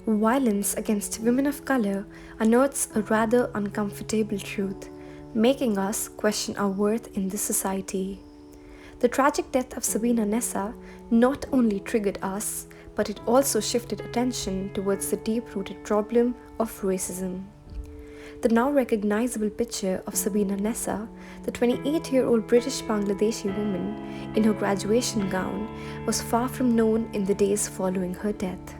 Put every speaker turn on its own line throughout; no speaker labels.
Violence against women of color unearths a rather uncomfortable truth, making us question our worth in this society. The tragic death of Sabina Nessa not only triggered us, but it also shifted attention towards the deep rooted problem of racism. The now recognizable picture of Sabina Nessa, the 28-year-old British Bangladeshi woman in her graduation gown, was far from known in the days following her death.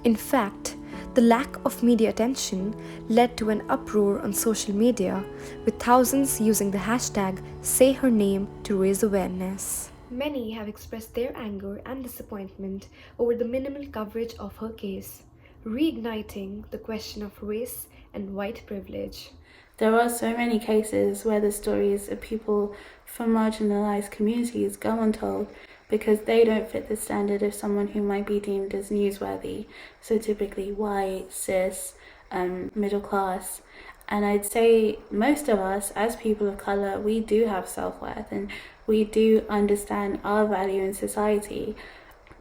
In fact, the lack of media attention led to an uproar on social media, with thousands using the hashtag #SayHerName to raise awareness. Many have expressed their anger and disappointment over the minimal coverage of her case, reigniting the question of race and white privilege.
There are so many cases where the stories of people from marginalized communities go untold because they don't fit the standard of someone who might be deemed as newsworthy, so typically white, cis, middle class. And I'd say most of us, as people of colour, we do have self-worth and we do understand our value in society.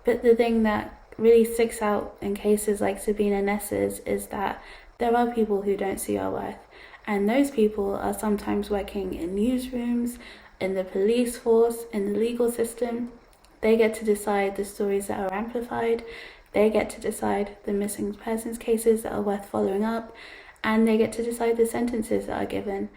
But the thing that really sticks out in cases like Sabina Nessa's is that there are people who don't see our worth. And those people are sometimes working in newsrooms, in the police force, in the legal system. They get to decide the stories that are amplified. They get to decide the missing persons cases that are worth following up. And they get to decide the sentences that are given.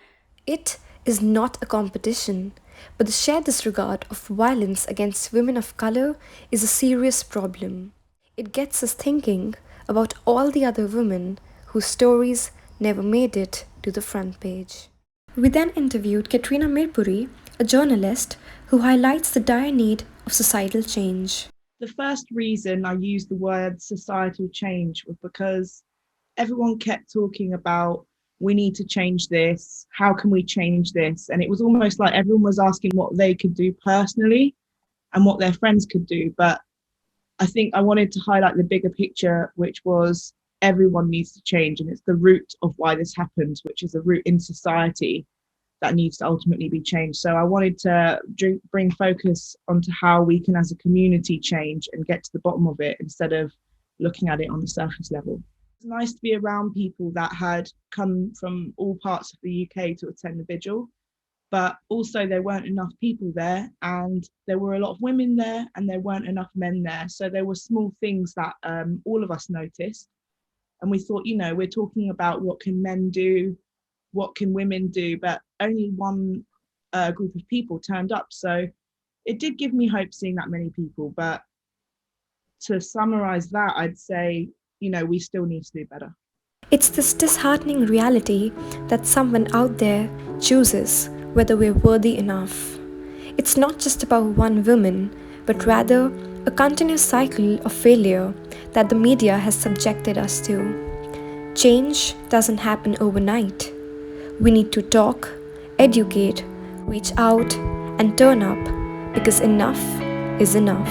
It is not a competition, but the shared disregard of violence against women of color is a serious problem. It gets us thinking about all the other women whose stories never made it to the front page. We then interviewed Katrina Mirpuri, a journalist who highlights the dire need of societal change.
The first reason I used the word societal change was because everyone kept talking about, we need to change this, how can we change this? And it was almost like everyone was asking what they could do personally and what their friends could do. But I think I wanted to highlight the bigger picture, which was everyone needs to change. And it's the root of why this happens, which is a root in society that needs to ultimately be changed. So I wanted to bring focus onto how we can as a community change and get to the bottom of it instead of looking at it on the surface level. It's nice to be around people that had come from all parts of the UK to attend the vigil, but also there weren't enough people there, and there were a lot of women there and there weren't enough men there. So there were small things that all of us noticed. And we thought, we're talking about what can men do, what can women do, but only one group of people turned up. So it did give me hope seeing that many people. But to summarize that, I'd say, we still need to do better.
It's this disheartening reality that someone out there chooses whether we're worthy enough. It's not just about one woman, but rather a continuous cycle of failure that the media has subjected us to. Change doesn't happen overnight. We need to talk, educate, reach out, and turn up, because enough is enough.